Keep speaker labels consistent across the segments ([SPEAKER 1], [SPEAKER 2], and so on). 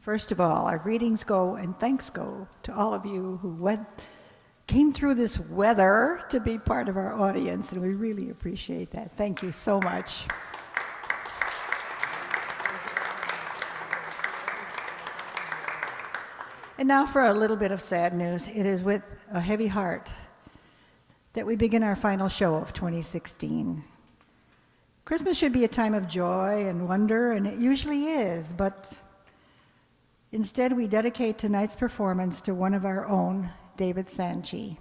[SPEAKER 1] First of all, our greetings go and thanks go to all of you who came through this weather to be part of our audience, and we really appreciate that. Thank you so much. And now for a little bit of sad news. It is with a heavy heart that we begin our final show of 2016. Christmas should be a time of joy and wonder, and it usually is, but instead we dedicate tonight's performance to one of our own, David Sanchi.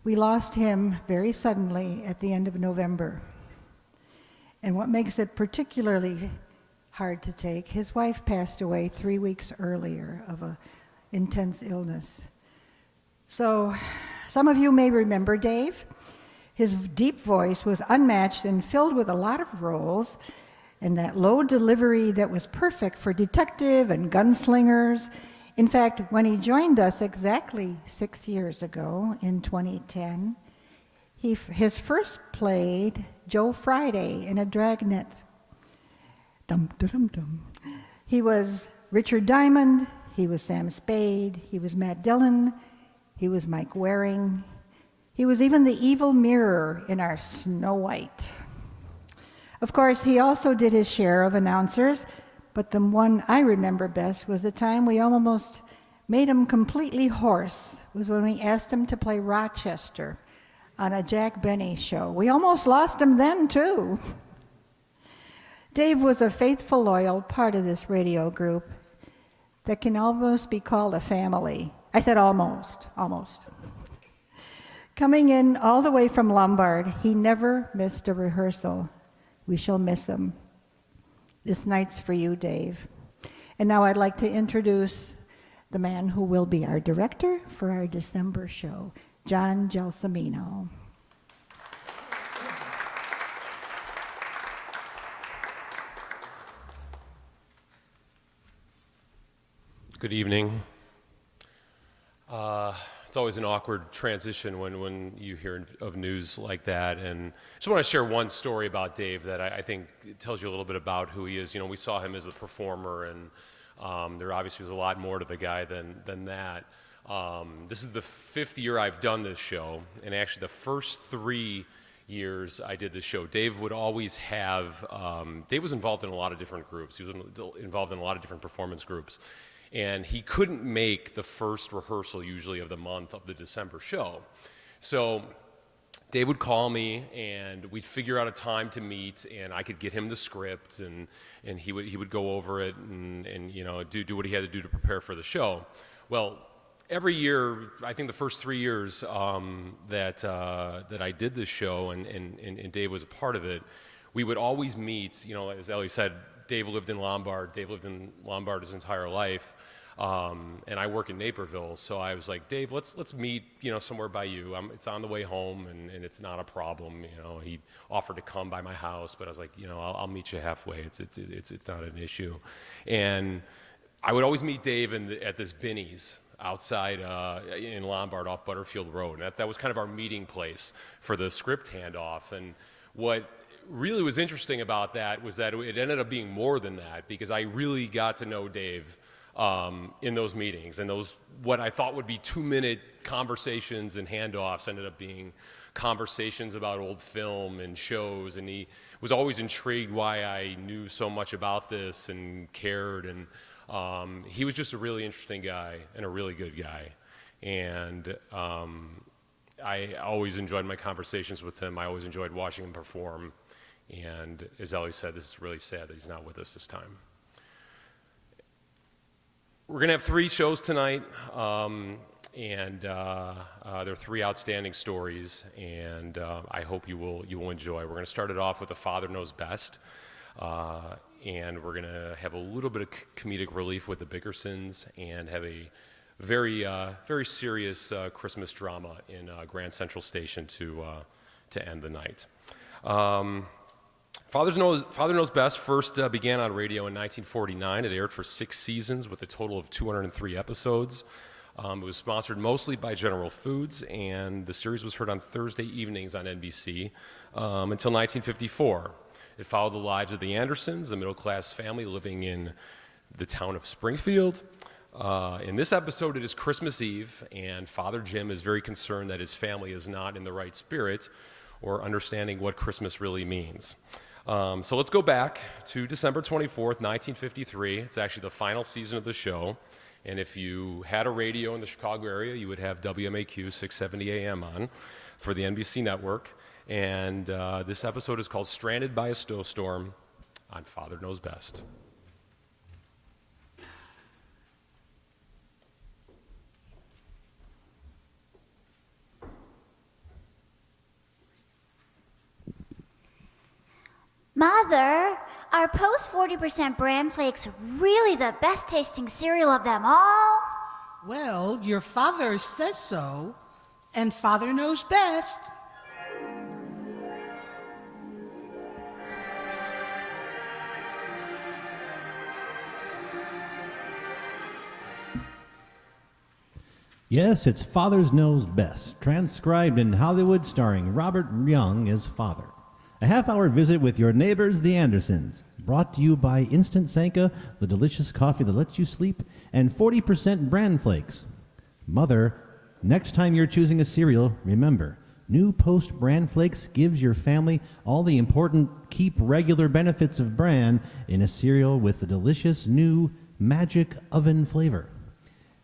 [SPEAKER 1] We lost him very suddenly at the end of November. And what makes it particularly hard to take, his wife passed away 3 weeks earlier of an intense illness. So some of you may remember Dave. His deep voice was unmatched and filled with a lot of roles, and that low delivery that was perfect for detective and gunslingers. In fact, when he joined us exactly 6 years ago in 2010, his first played Joe Friday in a dragnet. Dum dum dum. He was Richard Diamond, he was Sam Spade, he was Matt Dillon, he was Mike Waring, he was even the evil mirror in our Snow White. Of course, he also did his share of announcers, but the one I remember best was the time we almost made him completely hoarse. It was when we asked him to play Rochester on a Jack Benny show. We almost lost him then, too. Dave was a faithful, loyal part of this radio group that can almost be called a family. I said almost. Coming in all the way from Lombard, he never missed a rehearsal. We shall miss him. This night's for you, Dave. And now I'd like to introduce the man who will be our director for our December show, John Gelsomino.
[SPEAKER 2] Good evening. It's always an awkward transition when you hear of news like that, and I just want to share one story about Dave that I think tells you a little bit about who he is. You know, we saw him as a performer, and there obviously was a lot more to the guy than that. This is the 5th year I've done this show, and actually the first 3 years I did this show, Dave would always have, Dave was involved in a lot of different groups. He was involved in a lot of different performance groups. And he couldn't make the first rehearsal usually of the month of the December show. So Dave would call me and we'd figure out a time to meet, and I could get him the script, and he would go over it and you know, do what he had to do to prepare for the show. Well, every year, I think the first 3 years that I did this show and Dave was a part of it, we would always meet. You know, as Ellie said, Dave lived in Lombard. Dave lived in Lombard his entire life, and I work in Naperville. So I was like, Dave, let's meet, you know, somewhere by you. It's on the way home, and it's not a problem. You know, he offered to come by my house, but I was like, you know, I'll meet you halfway. It's not an issue. And I would always meet Dave at this Binny's outside in Lombard off Butterfield Road. And that was kind of our meeting place for the script handoff. And what really was interesting about that was that it ended up being more than that, because I really got to know Dave in those meetings, and those what I thought would be 2-minute conversations and handoffs ended up being conversations about old film and shows, and he was always intrigued why I knew so much about this and cared, and he was just a really interesting guy and a really good guy, and I always enjoyed my conversations with him. I always enjoyed watching him perform. And as Ellie said, this is really sad that he's not with us this time. We're going to have 3 shows tonight, and they're 3 outstanding stories, and I hope you will enjoy. We're going to start it off with A Father Knows Best, and we're going to have a little bit of comedic relief with the Bickersons, and have a very serious Christmas drama in Grand Central Station to end the night. Father Knows Best first began on radio in 1949. It aired for 6 seasons with a total of 203 episodes. It was sponsored mostly by General Foods, and the series was heard on Thursday evenings on NBC until 1954. It followed the lives of the Andersons, a middle-class family living in the town of Springfield. In this episode, it is Christmas Eve, and Father Jim is very concerned that his family is not in the right spirit or understanding what Christmas really means. So let's go back to December 24th, 1953. It's actually the final season of the show. And if you had a radio in the Chicago area, you would have WMAQ 670 AM on for the NBC network. And this episode is called Stranded by a Snowstorm on Father Knows Best.
[SPEAKER 3] Mother, are Post 40% bran flakes really the best tasting cereal of them all?
[SPEAKER 4] Well, your father says so, and Father knows best.
[SPEAKER 5] Yes, it's Father's Knows Best, transcribed in Hollywood starring Robert Young as Father. A half-hour visit with your neighbors, the Andersons. Brought to you by Instant Sanka, the delicious coffee that lets you sleep, and 40% bran flakes. Mother, next time you're choosing a cereal, remember, new Post Bran Flakes gives your family all the important keep regular benefits of bran in a cereal with the delicious new magic oven flavor.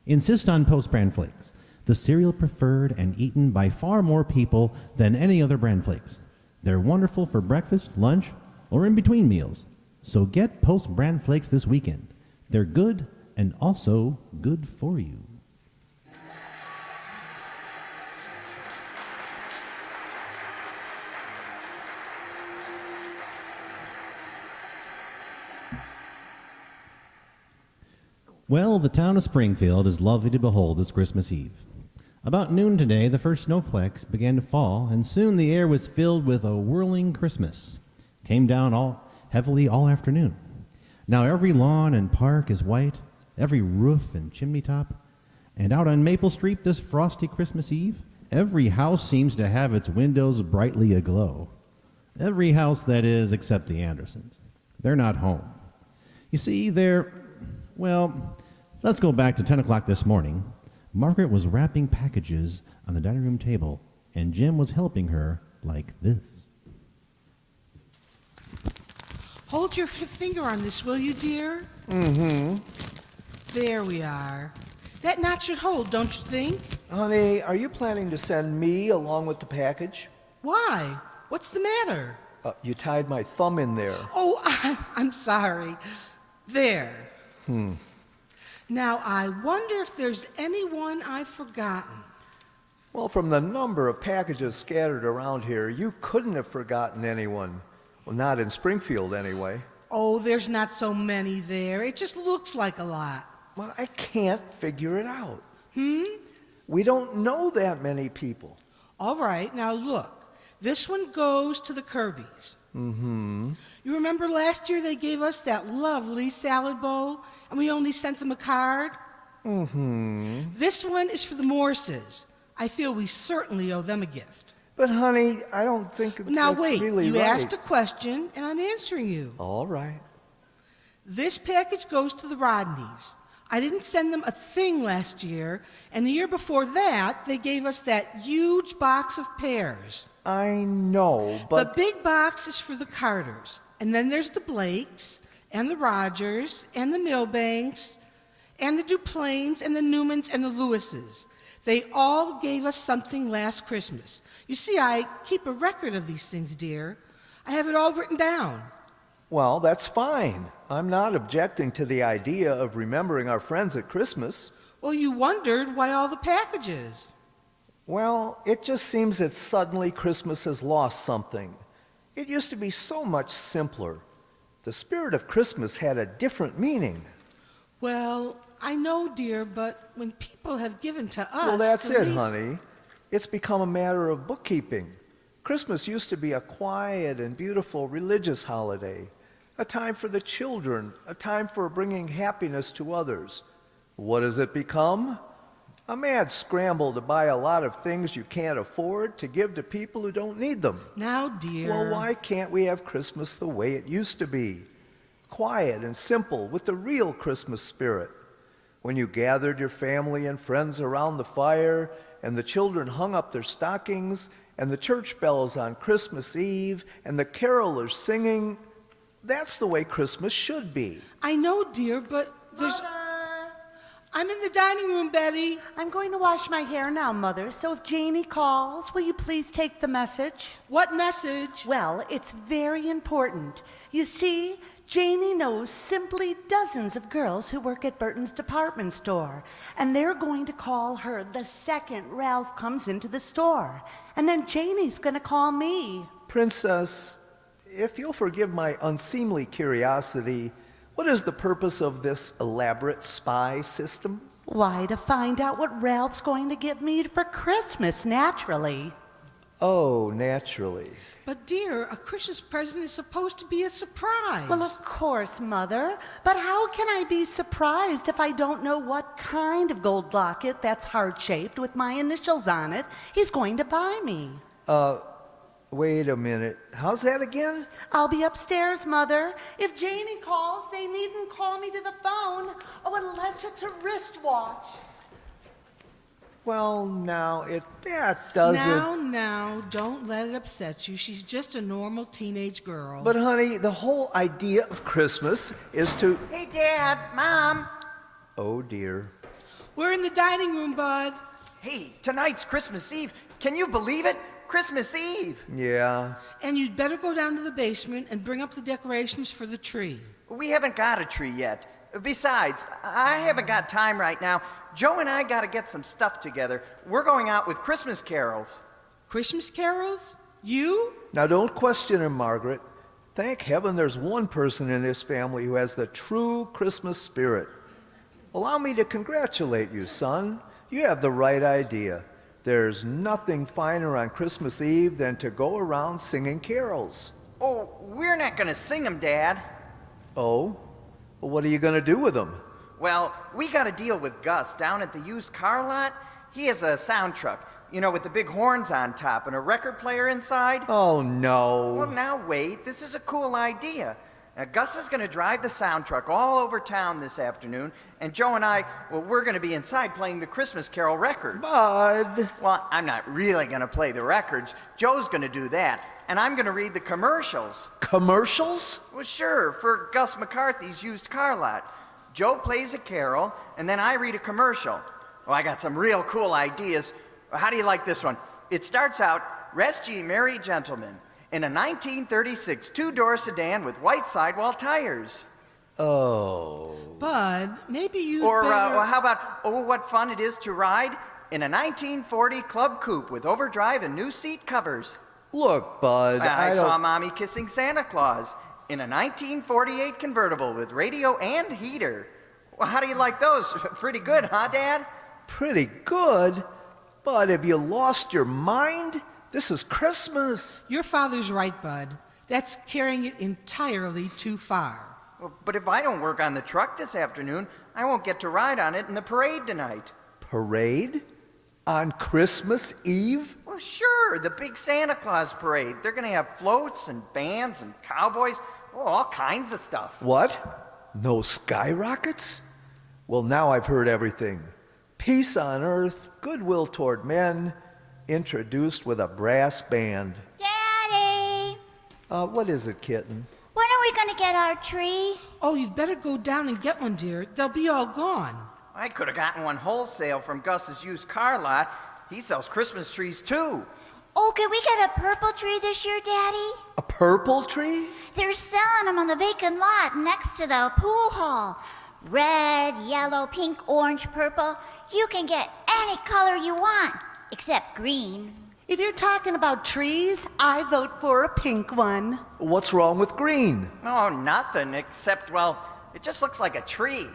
[SPEAKER 5] Insist on Post Bran Flakes, the cereal preferred and eaten by far more people than any other bran flakes. They're wonderful for breakfast, lunch, or in between meals. So get Post Bran Flakes this weekend. They're good and also good for you. Well, the town of Springfield is lovely to behold this Christmas Eve. About noon today, the first snowflakes began to fall, and soon the air was filled with a whirling Christmas. Came down heavily all afternoon. Now every lawn and park is white, every roof and chimney top, and out on Maple Street this frosty Christmas Eve, every house seems to have its windows brightly aglow. Every house, that is, except the Andersons. They're not home. You see, let's go back to 10 o'clock this morning. Margaret was wrapping packages on the dining room table, and Jim was helping her like this.
[SPEAKER 4] Hold your finger on this, will you, dear?
[SPEAKER 6] Mm-hmm.
[SPEAKER 4] There we are. That knot should hold, don't you think?
[SPEAKER 6] Honey, are you planning to send me along with the package?
[SPEAKER 4] Why? What's the matter?
[SPEAKER 6] You tied my thumb in there.
[SPEAKER 4] Oh, I'm sorry. There. Now, I wonder if there's anyone I've forgotten.
[SPEAKER 6] Well, from the number of packages scattered around here, you couldn't have forgotten anyone. Well, not in Springfield, anyway.
[SPEAKER 4] Oh, there's not so many there. It just looks like a lot.
[SPEAKER 6] Well, I can't figure it out. We don't know that many people.
[SPEAKER 4] All right, now look. This one goes to the Kirbys.
[SPEAKER 6] Mm-hmm.
[SPEAKER 4] You remember last year they gave us that lovely salad bowl, and we only sent them a card?
[SPEAKER 6] Mm-hmm.
[SPEAKER 4] This one is for the Morses. I feel we certainly owe them a gift.
[SPEAKER 6] But, honey, I don't think it's
[SPEAKER 4] Now wait,
[SPEAKER 6] really
[SPEAKER 4] you
[SPEAKER 6] right.
[SPEAKER 4] asked a question, and I'm answering you.
[SPEAKER 6] All right.
[SPEAKER 4] This package goes to the Rodneys. I didn't send them a thing last year, and the year before that, they gave us that huge box of pears.
[SPEAKER 6] I know, but...
[SPEAKER 4] The big box is for the Carters, and then there's the Blakes, and the Rogers, and the Milbanks, and the Duplains, and the Newmans, and the Lewises. They all gave us something last Christmas. You see, I keep a record of these things, dear. I have it all written down.
[SPEAKER 6] Well, that's fine. I'm not objecting to the idea of remembering our friends at Christmas.
[SPEAKER 4] Well, you wondered why all the packages.
[SPEAKER 6] Well, it just seems that suddenly Christmas has lost something. It used to be so much simpler. The spirit of Christmas had a different meaning.
[SPEAKER 4] Well, I know, dear, but when people have given to us...
[SPEAKER 6] Well, that's
[SPEAKER 4] the
[SPEAKER 6] it,
[SPEAKER 4] least-
[SPEAKER 6] honey. It's become a matter of bookkeeping. Christmas used to be a quiet and beautiful religious holiday, a time for the children, a time for bringing happiness to others. What has it become? A mad scramble to buy a lot of things you can't afford to give to people who don't need them.
[SPEAKER 4] Now, dear...
[SPEAKER 6] Well, why can't we have Christmas the way it used to be? quiet and simple with the real Christmas spirit. When you gathered your family and friends around the fire, and the children hung up their stockings, and the church bells on Christmas Eve, and the carolers singing, that's the way Christmas should be.
[SPEAKER 4] I know, dear, but there's...
[SPEAKER 7] Mother!
[SPEAKER 4] I'm in the dining room, Betty.
[SPEAKER 7] I'm going to wash my hair now, Mother, so if Janie calls, will you please take the message?
[SPEAKER 4] What message?
[SPEAKER 7] Well, it's very important. You see, Janie knows simply dozens of girls who work at Burton's department store, and they're going to call her the second Ralph comes into the store. And then Janie's going to call me.
[SPEAKER 6] Princess, if you'll forgive my unseemly curiosity, what is the purpose of this elaborate spy system?
[SPEAKER 7] Why, to find out what Ralph's going to give me for Christmas, naturally.
[SPEAKER 6] Oh, naturally.
[SPEAKER 4] But dear, a Christmas present is supposed to be a surprise.
[SPEAKER 7] Well, of course, Mother. But how can I be surprised if I don't know what kind of gold locket that's heart-shaped with my initials on it he's going to buy me?
[SPEAKER 6] Wait a minute. How's that again?
[SPEAKER 7] I'll be upstairs, Mother. If Janie calls, they needn't call me to the phone. Oh, unless it's a wristwatch.
[SPEAKER 6] Well, now, if that doesn't...
[SPEAKER 4] Now, don't let it upset you. She's just a normal teenage girl.
[SPEAKER 6] But, honey, the whole idea of Christmas is to...
[SPEAKER 8] Hey, Dad, Mom.
[SPEAKER 6] Oh, dear.
[SPEAKER 4] We're in the dining room, Bud.
[SPEAKER 8] Hey, tonight's Christmas Eve. Can you believe it? Christmas Eve.
[SPEAKER 6] Yeah.
[SPEAKER 4] And you'd better go down to the basement and bring up the decorations for the tree.
[SPEAKER 8] We haven't got a tree yet. Besides, I haven't got time right now. Joe and I got to get some stuff together. We're going out with Christmas carols.
[SPEAKER 4] Christmas carols? You?
[SPEAKER 6] Now, don't question him, Margaret. Thank heaven there's one person in this family who has the true Christmas spirit. Allow me to congratulate you, son. You have the right idea. There's nothing finer on Christmas Eve than to go around singing carols.
[SPEAKER 8] Oh, we're not going to sing them, Dad.
[SPEAKER 6] Oh? Well, what are you going to do with them?
[SPEAKER 8] Well, we got a deal with Gus down at the used car lot. He has a sound truck, you know, with the big horns on top and a record player inside.
[SPEAKER 6] Oh, no.
[SPEAKER 8] Well, now wait. This is a cool idea. Now, Gus is going to drive the sound truck all over town this afternoon, and Joe and I, well, we're going to be inside playing the Christmas Carol records.
[SPEAKER 6] Bud.
[SPEAKER 8] Well, I'm not really going to play the records. Joe's going to do that, and I'm going to read the commercials.
[SPEAKER 6] Commercials?
[SPEAKER 8] Well, sure, for Gus McCarthy's used car lot. Joe plays a carol, and then I read a commercial. Well, I got some real cool ideas. How do you like this one? It starts out, "Rest ye merry gentlemen," in a 1936 two-door sedan with white sidewall tires.
[SPEAKER 6] Oh.
[SPEAKER 4] Bud, maybe you
[SPEAKER 8] Or
[SPEAKER 4] better...
[SPEAKER 8] how about, "Oh, what fun it is to ride in a 1940 Club Coupe with overdrive and new seat covers."
[SPEAKER 6] Look, Bud,
[SPEAKER 8] I
[SPEAKER 6] don't...
[SPEAKER 8] saw Mommy kissing Santa Claus in a 1948 convertible with radio and heater. Well, how do you like those? Pretty good, huh, Dad?
[SPEAKER 6] Pretty good, but have you lost your mind? This is Christmas.
[SPEAKER 4] Your father's right, Bud. That's carrying it entirely too far.
[SPEAKER 8] Well, but if I don't work on the truck this afternoon, I won't get to ride on it in the parade tonight.
[SPEAKER 6] Parade? On Christmas Eve?
[SPEAKER 8] Well, sure, the big Santa Claus parade. They're going to have floats and bands and cowboys, all kinds of stuff.
[SPEAKER 6] What? No skyrockets? Well, now I've heard everything. Peace on earth, goodwill toward men, introduced with a brass band.
[SPEAKER 3] Daddy!
[SPEAKER 6] What is it, kitten?
[SPEAKER 3] When are we going to get our tree?
[SPEAKER 4] Oh, you'd better go down and get one, dear. They'll be all gone.
[SPEAKER 8] I could have gotten one wholesale from Gus's used car lot. He sells Christmas trees, too.
[SPEAKER 3] Oh, can we get a purple tree this year, Daddy?
[SPEAKER 6] A purple tree?
[SPEAKER 3] They're selling them on the vacant lot next to the pool hall. Red, yellow, pink, orange, purple. You can get any color you want, except green.
[SPEAKER 7] If you're talking about trees, I vote for a pink one.
[SPEAKER 6] What's wrong with green?
[SPEAKER 8] Oh, nothing, except, well, it just looks like a tree.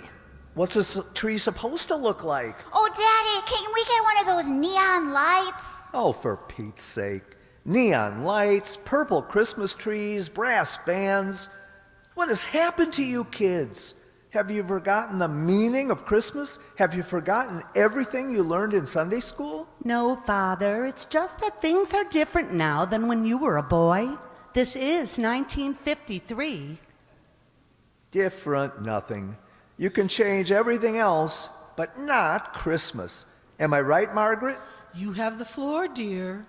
[SPEAKER 6] What's this tree supposed to look like?
[SPEAKER 3] Oh, Daddy, can we get one of those neon lights?
[SPEAKER 6] Oh, for Pete's sake. Neon lights, purple Christmas trees, brass bands. What has happened to you kids? Have you forgotten the meaning of Christmas? Have you forgotten everything you learned in Sunday school?
[SPEAKER 7] No, Father, it's just that things are different now than when you were a boy. This is 1953.
[SPEAKER 6] Different nothing. You can change everything else, but not Christmas. Am I right, Margaret?
[SPEAKER 4] You have the floor, dear.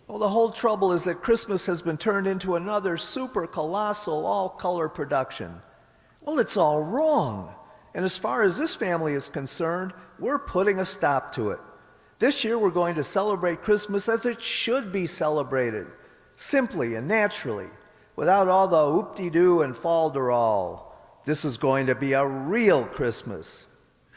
[SPEAKER 6] Well, the whole trouble is that Christmas has been turned into another super colossal all-color production. Well, it's all wrong. And as far as this family is concerned, we're putting a stop to it. This year we're going to celebrate Christmas as it should be celebrated, simply and naturally, without all the oop-de-doo and falderall. This is going to be a real Christmas.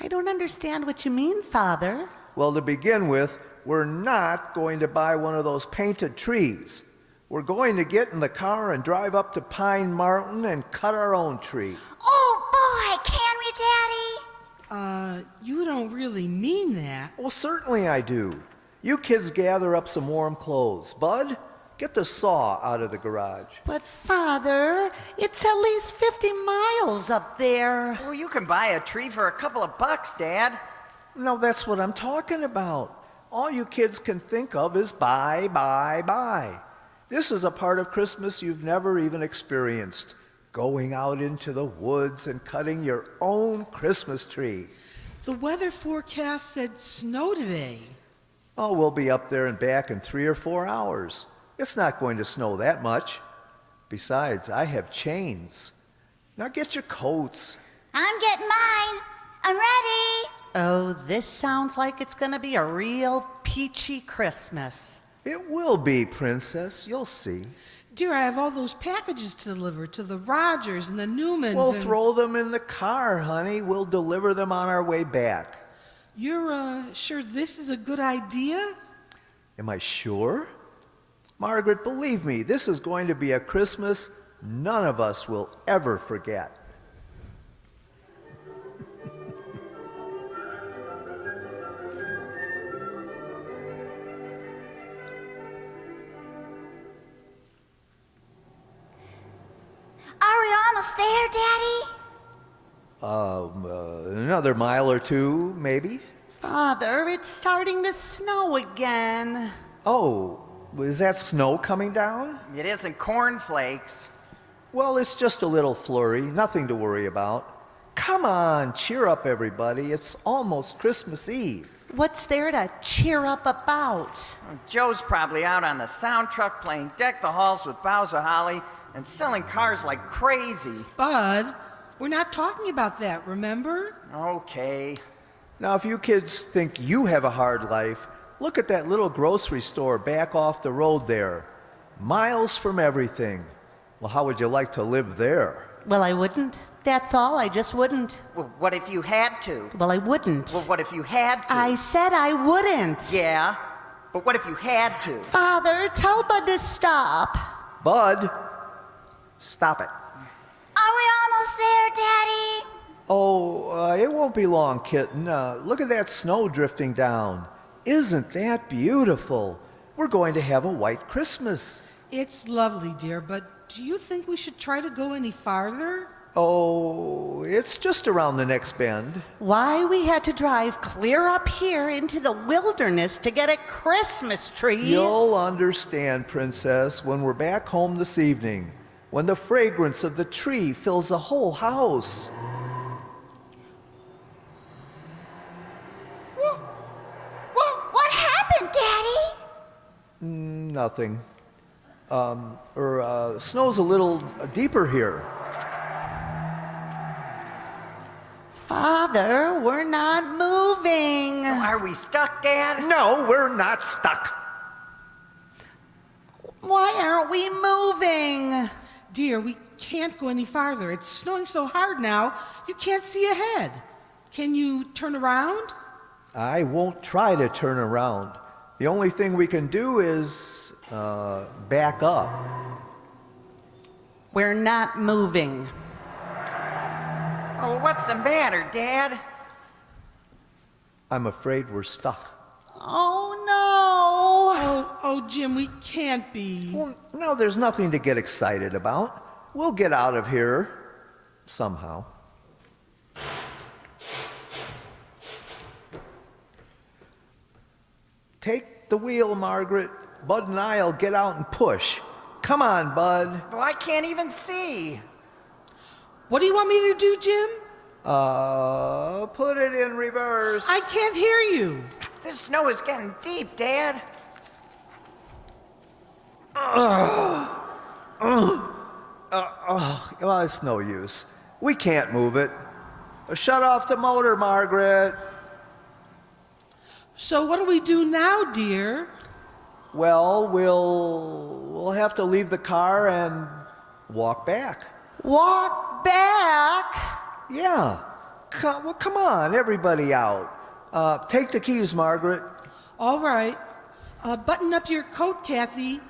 [SPEAKER 7] I don't understand what you mean, Father.
[SPEAKER 6] Well, to begin with, we're not going to buy one of those painted trees. We're going to get in the car and drive up to Pine Mountain and cut our own tree.
[SPEAKER 3] Oh boy, can we, Daddy?
[SPEAKER 4] You don't really mean that.
[SPEAKER 6] Well, certainly I do. You kids gather up some warm clothes. Bud, get the saw out of the garage.
[SPEAKER 7] But, Father, it's at least 50 miles up there.
[SPEAKER 8] Well, you can buy a tree for a couple of bucks, Dad.
[SPEAKER 6] No, that's what I'm talking about. All you kids can think of is buy, buy, buy. This is a part of Christmas you've never even experienced. Going out into the woods and cutting your own Christmas tree.
[SPEAKER 4] The weather forecast said snow today.
[SPEAKER 6] Oh, we'll be up there and back in 3 or 4 hours. It's not going to snow that much. Besides, I have chains. Now get your coats.
[SPEAKER 3] I'm getting mine. I'm ready.
[SPEAKER 7] Oh, this sounds like it's going to be a real peachy Christmas.
[SPEAKER 6] It will be, Princess. You'll see.
[SPEAKER 4] Dear, I have all those packages to deliver to the Rogers and the Newmans.
[SPEAKER 6] We'll
[SPEAKER 4] and
[SPEAKER 6] throw them in the car, honey. We'll deliver them on our way back.
[SPEAKER 4] You're sure this is a good idea?
[SPEAKER 6] Am I sure? Margaret, believe me, this is going to be a Christmas none of us will ever forget.
[SPEAKER 3] Are we almost there, Daddy?
[SPEAKER 6] Another mile or two, maybe?
[SPEAKER 7] Father, it's starting to snow again.
[SPEAKER 6] Oh, is that snow coming down?
[SPEAKER 8] It isn't cornflakes.
[SPEAKER 6] Well, it's just a little flurry, nothing to worry about. Come on, cheer up, everybody. It's almost Christmas Eve.
[SPEAKER 7] What's there to cheer up about?
[SPEAKER 8] Joe's probably out on the sound truck playing Deck the Halls with Boughs of Holly and selling cars like crazy.
[SPEAKER 4] Bud, we're not talking about that, remember?
[SPEAKER 8] Okay.
[SPEAKER 6] Now, if you kids think you have a hard life, look at that little grocery store back off the road there. Miles from everything. Well, how would you like to live there?
[SPEAKER 7] Well, I wouldn't. That's all. I just wouldn't.
[SPEAKER 8] Well, what if you had to?
[SPEAKER 7] Well, I wouldn't.
[SPEAKER 8] Well, what if you had to?
[SPEAKER 7] I said I wouldn't.
[SPEAKER 8] Yeah, but what if you had to?
[SPEAKER 7] Father, tell Bud to stop.
[SPEAKER 6] Bud, stop it.
[SPEAKER 3] Are we almost there, Daddy?
[SPEAKER 6] Oh, it won't be long, kitten. Look at that snow drifting down. Isn't that beautiful? We're going to have a white Christmas.
[SPEAKER 4] It's lovely, dear, but do you think we should try to go any farther?
[SPEAKER 6] Oh, it's just around the next bend.
[SPEAKER 7] Why we had to drive clear up here into the wilderness to get a Christmas tree?
[SPEAKER 6] You'll understand, Princess, when we're back home this evening, when the fragrance of the tree fills the whole house.
[SPEAKER 3] What happened, Daddy?
[SPEAKER 6] Nothing. Snow's a little deeper here.
[SPEAKER 7] Father, we're not moving.
[SPEAKER 8] Are we stuck, Dad?
[SPEAKER 6] No, we're not stuck.
[SPEAKER 7] Why aren't we moving?
[SPEAKER 4] Dear, we can't go any farther. It's snowing so hard now, you can't see ahead. Can you turn around?
[SPEAKER 6] I won't try to turn around. The only thing we can do is back up.
[SPEAKER 7] We're not moving.
[SPEAKER 8] Oh, what's the matter, Dad?
[SPEAKER 6] I'm afraid we're stuck.
[SPEAKER 7] Oh, no.
[SPEAKER 4] Oh, Jim, we can't be.
[SPEAKER 6] Well, no, there's nothing to get excited about. We'll get out of here somehow. Take the wheel, Margaret. Bud and I'll get out and push. Come on, Bud.
[SPEAKER 8] Well, I can't even see.
[SPEAKER 4] What do you want me to do, Jim?
[SPEAKER 6] Put it in reverse.
[SPEAKER 4] I can't hear you.
[SPEAKER 8] This snow is getting deep, Dad.
[SPEAKER 6] Well, it's no use. We can't move it. Shut off the motor, Margaret.
[SPEAKER 4] So what do we do now, dear?
[SPEAKER 6] Well, we'll have to leave the car and walk back.
[SPEAKER 7] Walk back?
[SPEAKER 6] Yeah. Come on, everybody out. Take the keys, Margaret.
[SPEAKER 4] All right. Button up your coat, Kathy.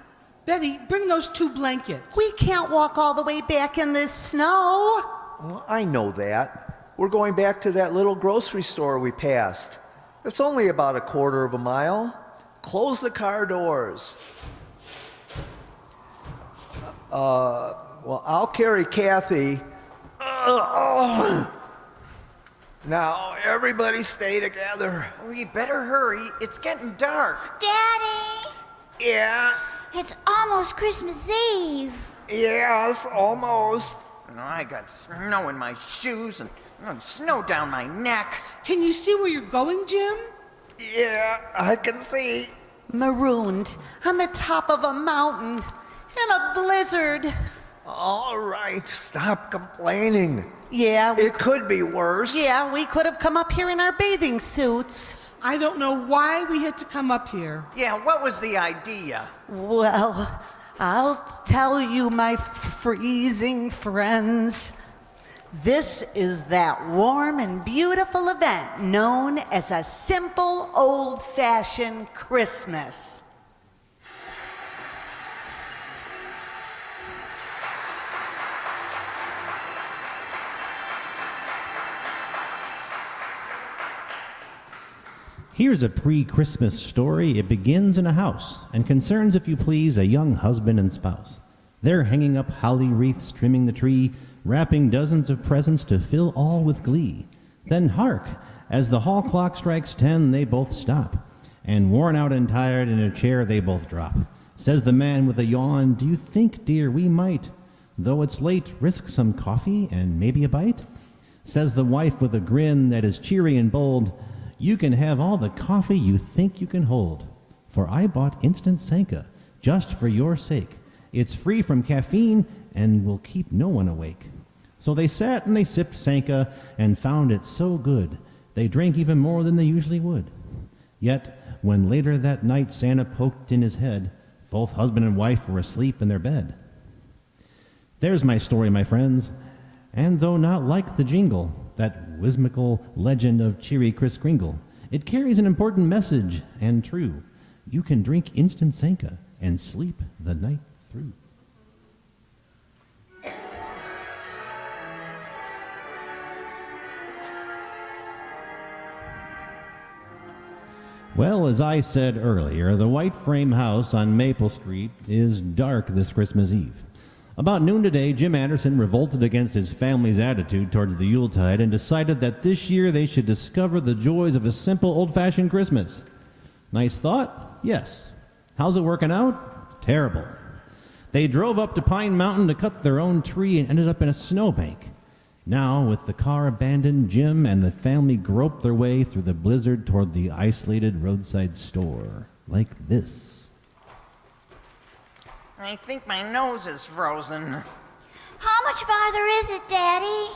[SPEAKER 4] Betty, bring those 2 blankets.
[SPEAKER 7] We can't walk all the way back in this snow.
[SPEAKER 6] Well, I know that. We're going back to that little grocery store we passed. It's only about a quarter of a mile. Close the car doors. Well, I'll carry Kathy. Now, everybody stay together.
[SPEAKER 8] We better hurry. It's getting dark.
[SPEAKER 3] Daddy,
[SPEAKER 6] Yeah,
[SPEAKER 3] it's almost Christmas Eve.
[SPEAKER 6] yes, almost.
[SPEAKER 8] I got snow in my shoes and snow down my neck.
[SPEAKER 4] Can you see where you're going, Jim?
[SPEAKER 6] Yeah, I can see.
[SPEAKER 7] Marooned on the top of a mountain in a blizzard.
[SPEAKER 6] All right, stop complaining.
[SPEAKER 7] Yeah,
[SPEAKER 6] It could be worse.
[SPEAKER 7] we could have come up here in our bathing suits.
[SPEAKER 4] I don't know why we had to come up here.
[SPEAKER 8] Yeah, what was the idea?
[SPEAKER 7] Well, I'll tell you, my freezing friends. This is that warm and beautiful event known as a simple, old-fashioned Christmas.
[SPEAKER 5] Here's a pre-Christmas story. It begins in a house and concerns, if you please, a young husband and spouse. They're hanging up holly wreaths, trimming the tree, wrapping dozens of presents to fill all with glee. Then hark! As the hall clock strikes 10, they both stop, and worn out and tired in a chair they both drop. Says the man with a yawn, "Do you think, dear, we might, though it's late, risk some coffee and maybe a bite?" Says the wife with a grin that is cheery and bold, "You can have all the coffee you think you can hold, for I bought instant Sanka just for your sake. It's free from caffeine and will keep no one awake." So they sat and they sipped Sanka and found it so good they drank even more than they usually would. Yet, when later that night Santa poked in his head, both husband and wife were asleep in their bed. There's my story, my friends, and though not like the jingle, that whimsical legend of cheery Kris Kringle, it carries an important message and true. You can drink instant Sanka and sleep the night through. Well, as I said earlier, the white frame house on Maple Street is dark this Christmas Eve. About noon today, Jim Anderson revolted against his family's attitude towards the Yuletide and decided that this year they should discover the joys of a simple old-fashioned Christmas. Nice thought? Yes. How's it working out? Terrible. They drove up to Pine Mountain to cut their own tree and ended up in a snowbank. Now, with the car abandoned, Jim and the family groped their way through the blizzard toward the isolated roadside store, like this.
[SPEAKER 8] I think my nose is frozen.
[SPEAKER 3] How much farther is it, Daddy?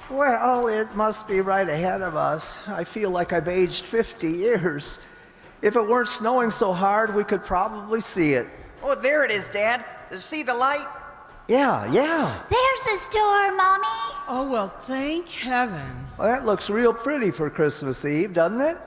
[SPEAKER 6] Well, it must be right ahead of us. I feel like I've aged 50 years. If it weren't snowing so hard, we could probably see it.
[SPEAKER 8] Oh, there it is, Dad. See the light?
[SPEAKER 6] Yeah.
[SPEAKER 3] There's the store, Mommy.
[SPEAKER 4] Oh, well, thank heaven.
[SPEAKER 6] Well, that looks real pretty for Christmas Eve, doesn't it?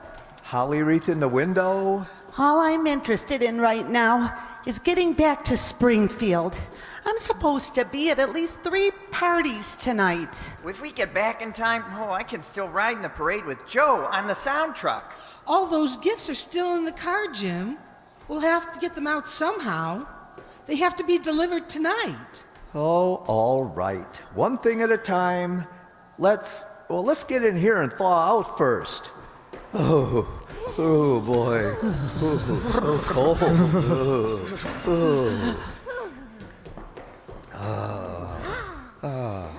[SPEAKER 6] Holly wreath in the window.
[SPEAKER 7] All I'm interested in right now is getting back to Springfield. I'm supposed to be at least 3 parties tonight.
[SPEAKER 8] If we get back in time, I can still ride in the parade with Joe on the sound truck.
[SPEAKER 4] All those gifts are still in the car, Jim. We'll have to get them out somehow. They have to be delivered tonight.
[SPEAKER 6] Oh, all right. One thing at a time. Let's get in here and thaw out first. Oh boy. So cold.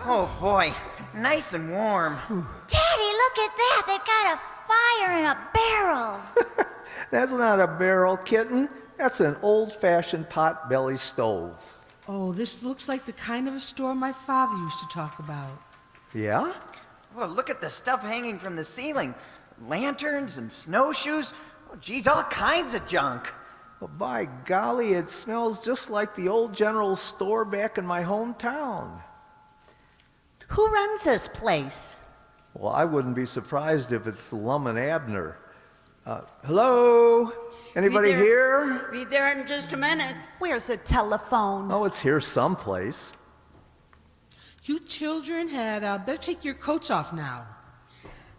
[SPEAKER 8] Oh, boy, nice and warm.
[SPEAKER 3] Daddy, look at that. They've got a fire in a barrel.
[SPEAKER 6] That's not a barrel, kitten. That's an old-fashioned pot-belly stove.
[SPEAKER 4] Oh, this looks like the kind of a store my father used to talk about.
[SPEAKER 6] Yeah?
[SPEAKER 8] Well, look at the stuff hanging from the ceiling. Lanterns and snowshoes. Oh, geez, all kinds of junk.
[SPEAKER 6] Well, by golly, it smells just like the old general store back in my hometown.
[SPEAKER 7] Who runs this place?
[SPEAKER 6] Well, I wouldn't be surprised if it's Lum and Abner. Hello? Anybody here?
[SPEAKER 9] Be there in just a minute.
[SPEAKER 7] Where's the telephone?
[SPEAKER 6] Oh, it's here someplace.
[SPEAKER 4] You children had better take your coats off now.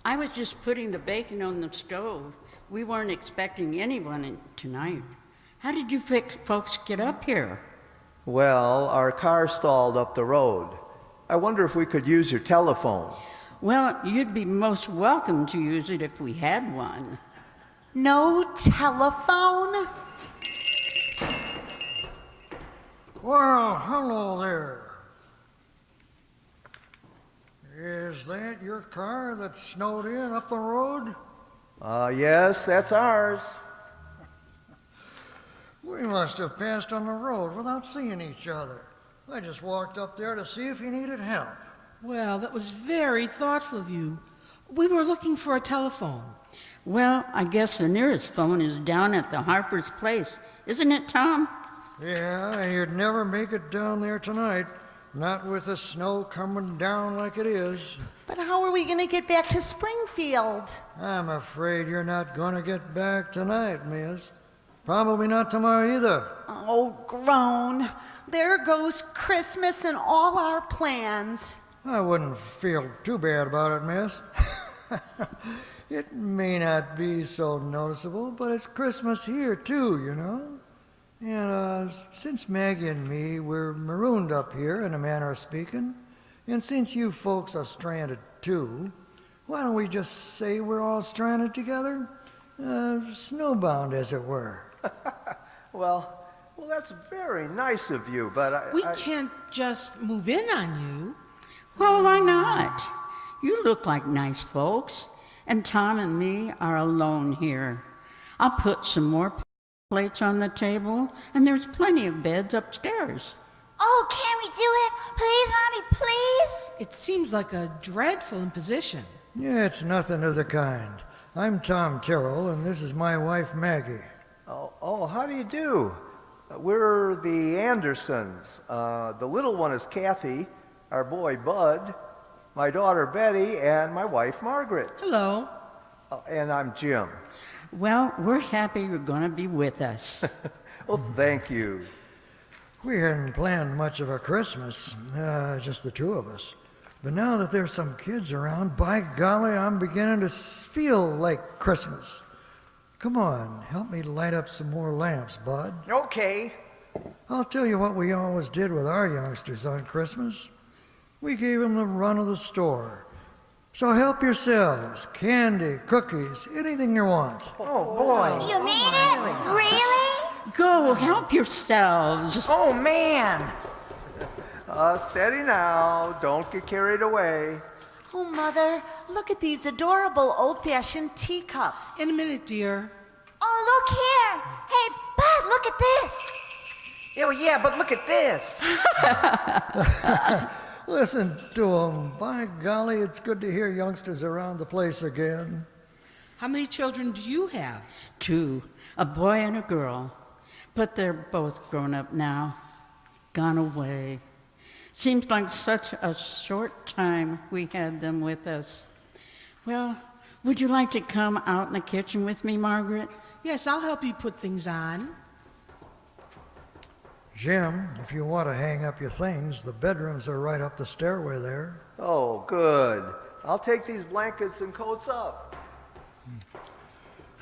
[SPEAKER 9] I was just putting the bacon on the stove. We weren't expecting anyone tonight. How did you folks get up here?
[SPEAKER 6] Well, our car stalled up the road. I wonder if we could use your telephone.
[SPEAKER 9] Well, you'd be most welcome to use it if we had one.
[SPEAKER 7] No telephone?
[SPEAKER 10] Well, hello there. Is that your car that snowed in up the road?
[SPEAKER 6] Yes, that's ours.
[SPEAKER 10] We must have passed on the road without seeing each other. I just walked up there to see if you needed help.
[SPEAKER 4] Well, that was very thoughtful of you. We were looking for a telephone.
[SPEAKER 9] Well, I guess the nearest phone is down at the Harper's place. Isn't it, Tom?
[SPEAKER 10] Yeah, you'd never make it down there tonight. Not with the snow coming down like it is.
[SPEAKER 7] But how are we going to get back to Springfield?
[SPEAKER 10] I'm afraid you're not going to get back tonight, miss. Probably not tomorrow either.
[SPEAKER 7] Oh, groan. There goes Christmas and all our plans.
[SPEAKER 10] I wouldn't feel too bad about it, miss. It may not be so noticeable, but it's Christmas here too, you know. And since Maggie and me, we're marooned up here, in a manner of speaking, and since you folks are stranded too, why don't we just say we're all stranded together? Snowbound, as it were.
[SPEAKER 6] Well, that's very nice of you, but
[SPEAKER 4] We can't just move in on you.
[SPEAKER 9] Well, why not? You look like nice folks, and Tom and me are alone here. I'll put some more plates on the table, and there's plenty of beds upstairs.
[SPEAKER 3] Oh, can we do it? Please, Mommy, please?
[SPEAKER 4] It seems like a dreadful imposition.
[SPEAKER 10] Yeah, it's nothing of the kind. I'm Tom Tyrrell, and this is my wife, Maggie.
[SPEAKER 6] Oh, how do you do? We're the Andersons. The little one is Kathy, our boy Bud, my daughter Betty, and my wife Margaret.
[SPEAKER 4] Hello.
[SPEAKER 6] And I'm Jim.
[SPEAKER 9] Well, we're happy you're going to be with us.
[SPEAKER 6] Well, thank you.
[SPEAKER 10] We hadn't planned much of a Christmas, just the two of us. But now that there's some kids around, by golly, I'm beginning to feel like Christmas. Come on, help me light up some more lamps, Bud.
[SPEAKER 8] Okay.
[SPEAKER 10] I'll tell you what we always did with our youngsters on Christmas. We gave them the run of the store. So help yourselves. Candy, cookies, anything you want.
[SPEAKER 8] Oh, boy.
[SPEAKER 3] You mean it? Really?
[SPEAKER 9] Go, help yourselves.
[SPEAKER 8] Oh, man.
[SPEAKER 6] Steady now. Don't get carried away.
[SPEAKER 7] Oh, Mother, look at these adorable old-fashioned teacups.
[SPEAKER 4] In a minute, dear.
[SPEAKER 3] Oh, look here. Hey, Bud, look at this.
[SPEAKER 8] Oh, yeah, but look at this.
[SPEAKER 10] Listen to them. By golly, it's good to hear youngsters around the place again.
[SPEAKER 4] How many children do you have?
[SPEAKER 9] 2, a boy and a girl. But they're both grown up now, gone away. Seems like such a short time we had them with us. Well, would you like to come out in the kitchen with me, Margaret?
[SPEAKER 4] Yes, I'll help you put things on.
[SPEAKER 10] Jim, if you want to hang up your things, the bedrooms are right up the stairway there.
[SPEAKER 6] Oh, good. I'll take these blankets and coats up.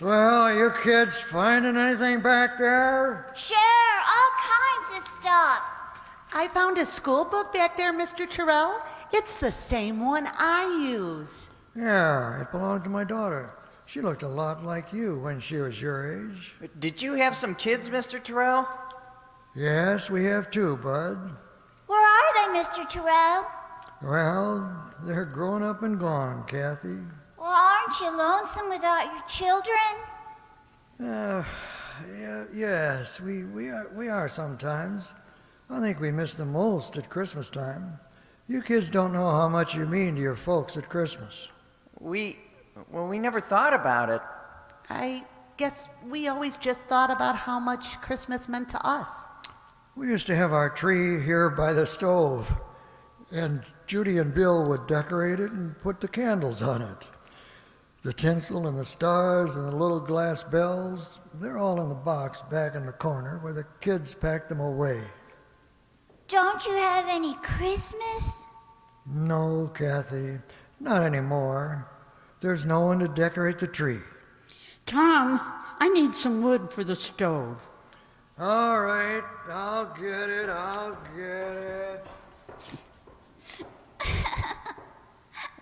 [SPEAKER 10] Well, you kids finding anything back there?
[SPEAKER 3] Sure, all kinds of stuff.
[SPEAKER 7] I found a school book back there, Mr. Tyrrell. It's the same one I use.
[SPEAKER 10] Yeah, it belonged to my daughter. She looked a lot like you when she was your age.
[SPEAKER 8] Did you have some kids, Mr. Tyrrell?
[SPEAKER 10] Yes, we have 2, Bud.
[SPEAKER 3] Where are they, Mr. Tyrrell?
[SPEAKER 10] Well, they're grown up and gone, Kathy.
[SPEAKER 3] Well, aren't you lonesome without your children?
[SPEAKER 10] Yes, we are sometimes. I think we miss them most at Christmas time. You kids don't know how much you mean to your folks at Christmas.
[SPEAKER 8] We never thought about it.
[SPEAKER 7] I guess we always just thought about how much Christmas meant to us.
[SPEAKER 10] We used to have our tree here by the stove, and Judy and Bill would decorate it and put the candles on it. The tinsel and the stars and the little glass bells, they're all in the box back in the corner where the kids packed them away.
[SPEAKER 3] Don't you have any Christmas?
[SPEAKER 10] No, Kathy, not anymore. There's no one to decorate the tree.
[SPEAKER 9] Tom, I need some wood for the stove.
[SPEAKER 10] All right, I'll get it.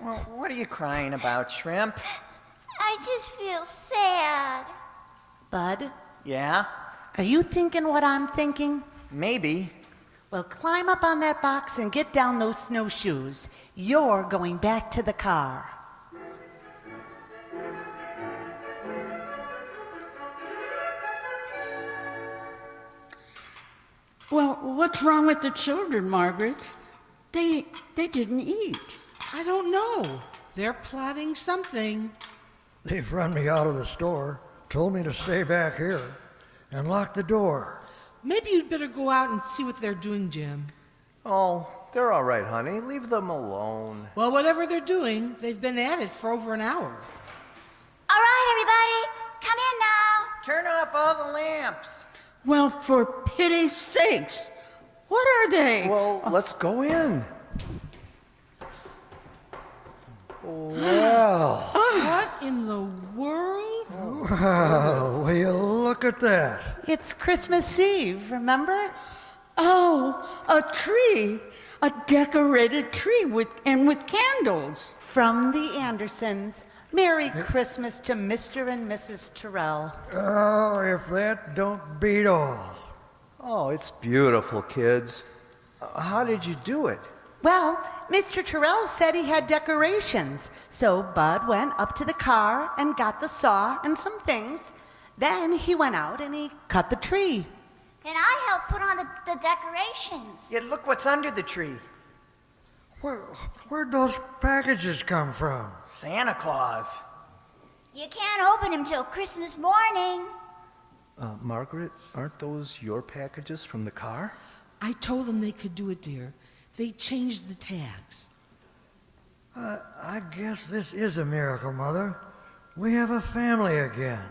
[SPEAKER 8] Well, what are you crying about, Shrimp?
[SPEAKER 3] I just feel sad.
[SPEAKER 7] Bud,
[SPEAKER 8] Yeah?
[SPEAKER 7] are you thinking what I'm thinking?
[SPEAKER 8] Maybe.
[SPEAKER 7] Well, climb up on that box and get down those snowshoes. You're going back to the car.
[SPEAKER 9] Well, what's wrong with the children, Margaret? They didn't eat.
[SPEAKER 4] I don't know. They're plotting something.
[SPEAKER 10] They've run me out of the store, told me to stay back here, and locked the door.
[SPEAKER 4] Maybe you'd better go out and see what they're doing, Jim.
[SPEAKER 6] Oh, they're all right, honey. Leave them alone.
[SPEAKER 4] Well, whatever they're doing, they've been at it for over an hour.
[SPEAKER 3] All right, everybody, come in now.
[SPEAKER 8] Turn off all the lamps.
[SPEAKER 9] Well, for pity's sakes, what are they?
[SPEAKER 6] Well, let's go in. Well,
[SPEAKER 4] What in the world?
[SPEAKER 10] Well, will you look at that?
[SPEAKER 7] It's Christmas Eve, remember?
[SPEAKER 9] Oh, a tree, a decorated tree with candles.
[SPEAKER 7] From the Andersons. Merry Christmas to Mr. and Mrs. Terrell.
[SPEAKER 10] Oh, if that don't beat all.
[SPEAKER 6] oh, it's beautiful, kids. How did you do it?
[SPEAKER 7] Well, Mr. Terrell said he had decorations, so Bud went up to the car and got the saw and some things. Then he went out and he cut the tree.
[SPEAKER 3] And I helped put on the decorations.
[SPEAKER 8] Yeah, look what's under the tree.
[SPEAKER 10] Where'd those packages come from?
[SPEAKER 8] Santa Claus.
[SPEAKER 3] You can't open them till Christmas morning.
[SPEAKER 6] Margaret, aren't those your packages from the car?
[SPEAKER 4] I told them they could do it, dear. They changed the tags.
[SPEAKER 10] I guess this is a miracle, Mother. We have a family again,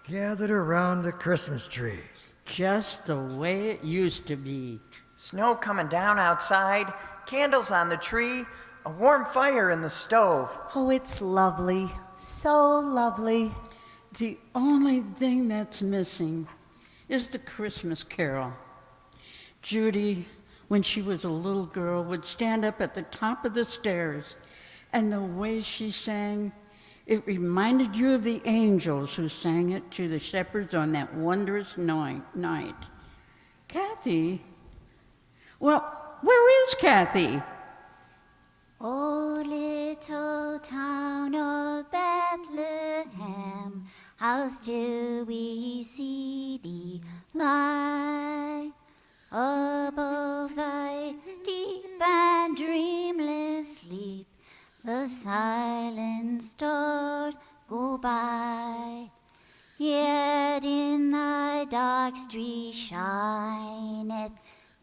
[SPEAKER 10] gathered around the Christmas tree.
[SPEAKER 9] Just the way it used to be.
[SPEAKER 8] Snow coming down outside, candles on the tree, a warm fire in the stove.
[SPEAKER 7] Oh, it's lovely. So lovely.
[SPEAKER 9] The only thing that's missing is the Christmas carol. Judy, when she was a little girl, would stand up at the top of the stairs, and the way she sang, it reminded you of the angels who sang it to the shepherds on that wondrous night. Kathy? Well, where is Kathy?
[SPEAKER 3] Oh, little town of Bethlehem, how still we see thee lie above thy deep and dreamless sleep. The silent stars go by, yet in thy dark street shineth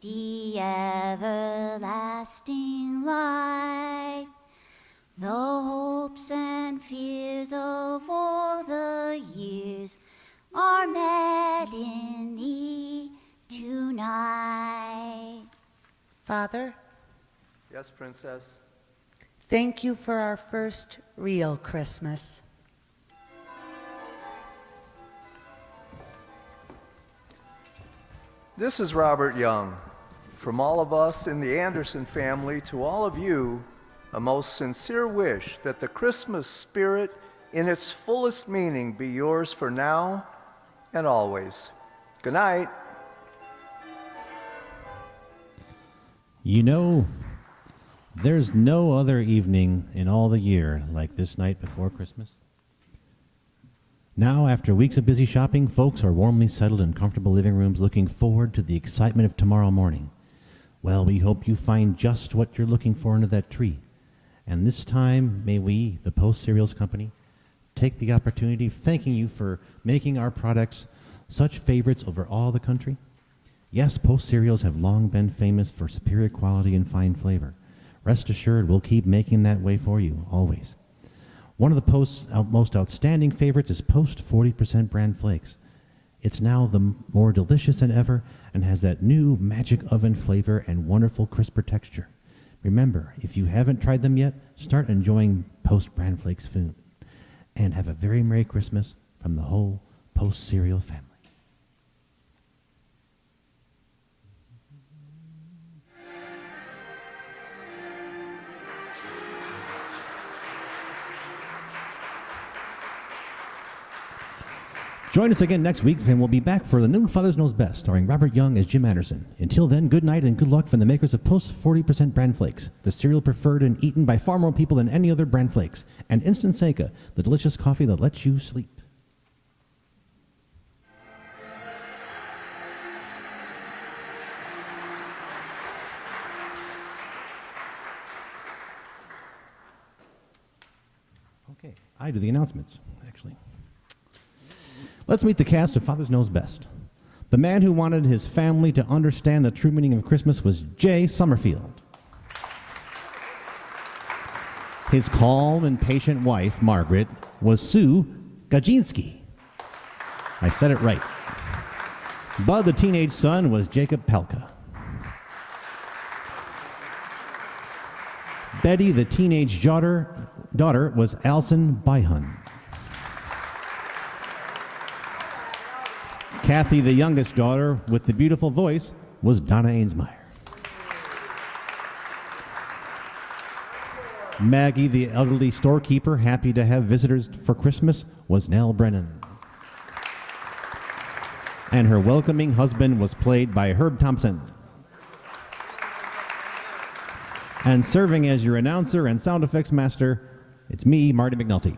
[SPEAKER 3] the everlasting light. The hopes and fears of all the years are met in thee tonight.
[SPEAKER 7] Father,
[SPEAKER 6] Yes, Princess.
[SPEAKER 7] thank you for our first real Christmas.
[SPEAKER 6] This is Robert Young. From all of us in the Anderson family to all of you, a most sincere wish that the Christmas spirit in its fullest meaning be yours for now and always. Good night.
[SPEAKER 5] You know, There's no other evening in all the year like this night before Christmas. Now, after weeks of busy shopping, folks are warmly settled in comfortable living rooms looking forward to the excitement of tomorrow morning. Well, we hope you find just what you're looking for under that tree. And this time, may we, the Post Cereals Company, take the opportunity of thanking you for making our products such favorites over all the country. Yes, Post cereals have long been famous for superior quality and fine flavor. Rest assured, we'll keep making that way for you, always. One of the Post's most outstanding favorites is Post 40% Bran Flakes. It's now the more delicious than ever and has that new magic oven flavor and wonderful crisper texture. Remember, if you haven't tried them yet, start enjoying Post Bran Flakes food. And have a very Merry Christmas from the whole Post cereal family. Join us again next week, and we'll be back for the new Father's Knows Best, starring Robert Young as Jim Anderson. Until then, good night and good luck from the makers of Post 40% Bran Flakes, the cereal preferred and eaten by far more people than any other Bran Flakes, and Instant Senka, the delicious coffee that lets you sleep. Okay, I do the announcements, actually. Let's meet the cast of Father's Knows Best. The man who wanted his family to understand the true meaning of Christmas was Jay Summerfield. His calm and patient wife, Margaret, was Sue Gajinski. I said it right. Bud, the teenage son, was Jacob Pelka. Betty, the teenage daughter was Alison Byhun. Kathy, the youngest daughter, with the beautiful voice, was Donna Ainsmeyer. Maggie, the elderly storekeeper, happy to have visitors for Christmas, was Nell Brennan. And her welcoming husband was played by Herb Thompson. And serving as your announcer and sound effects master, it's me, Marty McNulty.